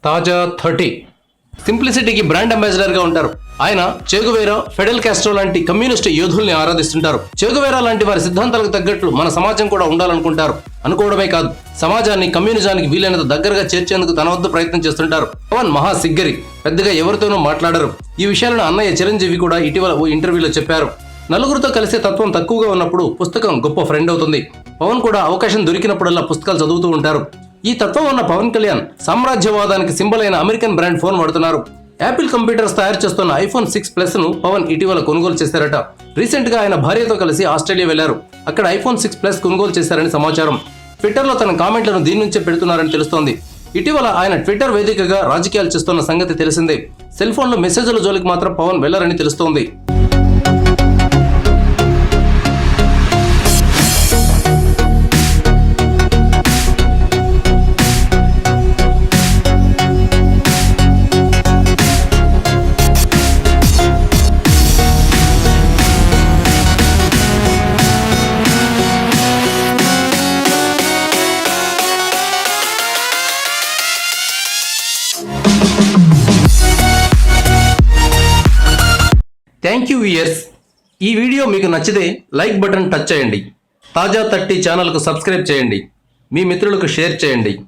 తాజా 30 సింప్లిసిటీకి brand ambassador గా ఉంటారు. ఆయన చెగువేరా, ఫెడెల్ కాస్ట్రో లాంటి కమ్యూనిస్ట్ యోధుల్ని ఆరాధిస్తుంటారు. చెగువేరా లాంటి వారి సిద్ధాంతాలకు తగ్గట్లు మన సమాజం కూడా ఉండాలనుకుంటారు. అనుకోవడమే కాదు, సమాజాన్ని కమ్యూనిజానికి వీలైనంత దగ్గరగా చేర్చేందుకు తన వద్ద ప్రయత్నం చేస్తుంటారు. పవన్ మహా సిగ్గరి, పెద్దగా ఎవరితోనూ మాట్లాడరు. ఈ విషయాలను అన్నయ్య చిరంజీవి కూడా ఇటీవల ఓ ఇంటర్వ్యూలో చెప్పారు. నలుగురితో కలిసే తత్వం తక్కువగా ఉన్నప్పుడు పుస్తకం గొప్ప ఫ్రెండ్ అవుతుంది. పవన్ కూడా అవకాశం దొరికినప్పుడల్లా పుస్తకాలు చదువుతూ ఉంటారు. ఈ తత్వం ఉన్న పవన్ కళ్యాణ్ సామ్రాజ్యవాదానికి సింబల్ అయిన అమెరికన్ బ్రాండ్ ఫోన్ వాడుతున్నారు. యాపిల్ కంప్యూటర్స్ తయారు చేస్తున్న ఐఫోన్ 6 Plus ను పవన్ ఇటీవల కొనుగోలు చేశారట. రీసెంట్ గా ఆయన భార్యతో కలిసి ఆస్ట్రేలియా వెళ్లారు. అక్కడ ఐఫోన్ 6 Plus కొనుగోలు చేశారని సమాచారం. ట్విట్టర్ లో తన కామెంట్లను దీని నుంచే పెడుతున్నారని తెలుస్తోంది. ఇటీవల ఆయన ట్విట్టర్ వేదికగా రాజకీయాలు చేస్తున్న సంగతి తెలిసిందే. సెల్ ఫోన్ లో మెసేజ్ల జోలికి మాత్రం పవన్ వెళ్లారని తెలుస్తోంది. Thank you viewers. ఈ వీడియో మీకు నచ్చితే లైక్ బటన్ టచ్ చేయండి. తాజా 30 ఛానల్కు సబ్స్క్రైబ్ చేయండి. మీ మిత్రులకు షేర్ చేయండి.